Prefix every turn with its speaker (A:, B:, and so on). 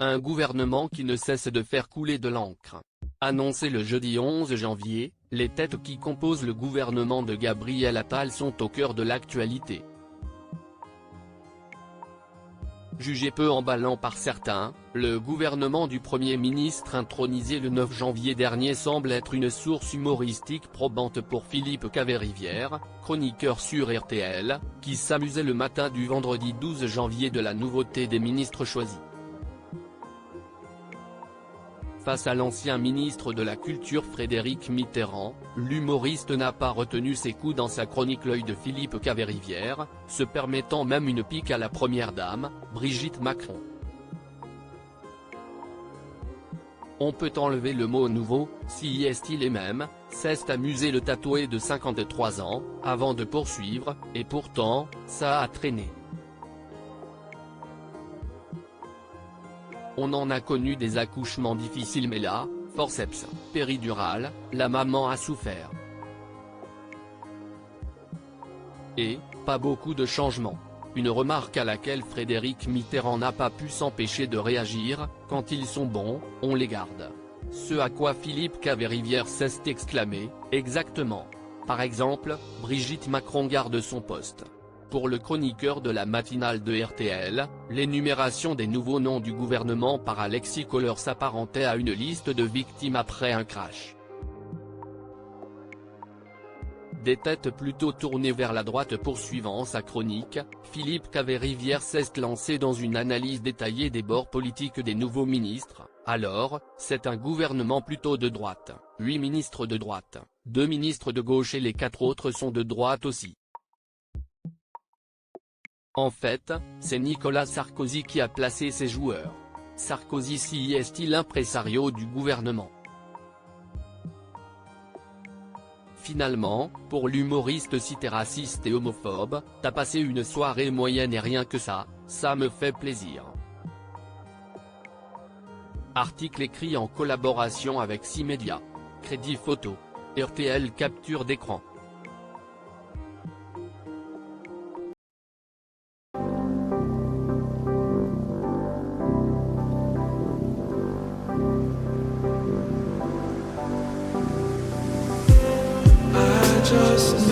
A: Un gouvernement qui ne cesse de faire couler de l'encre. Annoncé le jeudi 11 janvier, les têtes qui composent le gouvernement de Gabriel Attal sont au cœur de l'actualité. Jugé peu emballant par certains, le gouvernement du Premier ministre intronisé le 9 janvier dernier semble être une source humoristique probante pour Philippe Caverivière, chroniqueur sur RTL, qui s'amusait le matin du vendredi 12 janvier de la nouveauté des ministres choisis. Face à l'ancien ministre de la Culture Frédéric Mitterrand, l'humoriste n'a pas retenu ses coups dans sa chronique L'œil de Philippe Caverivière, se permettant même une pique à la première dame, Brigitte Macron. On peut enlever le mot nouveau, si est-il et même, s'est amusé le tatoué de 53 ans, avant de poursuivre, et pourtant, ça a traîné. On en a connu des accouchements difficiles mais là, forceps, péridurale, la maman a souffert. Et, pas beaucoup de changements. Une remarque à laquelle Frédéric Mitterrand n'a pas pu s'empêcher de réagir, quand ils sont bons, on les garde. Ce à quoi Philippe Caverivière s'est exclamé, exactement. Par exemple, Brigitte Macron garde son poste. Pour le chroniqueur de la matinale de RTL, l'énumération des nouveaux noms du gouvernement par Alexis Kohler s'apparentait à une liste de victimes après un crash. Des têtes plutôt tournées vers la droite poursuivant sa chronique, Philippe Caverivière s'est lancé dans une analyse détaillée des bords politiques des nouveaux ministres. Alors, c'est un gouvernement plutôt de droite, 8 ministres de droite, 2 ministres de gauche et les 4 autres sont de droite aussi. En fait, c'est Nicolas Sarkozy qui a placé ses joueurs. Sarkozy si est-il l'impresario du gouvernement. Finalement, pour l'humoriste cité raciste et homophobe, t'as passé une soirée moyenne et rien que ça me fait plaisir. Article écrit en collaboration avec 6 médias. Crédit photo. RTL capture d'écran.
B: Just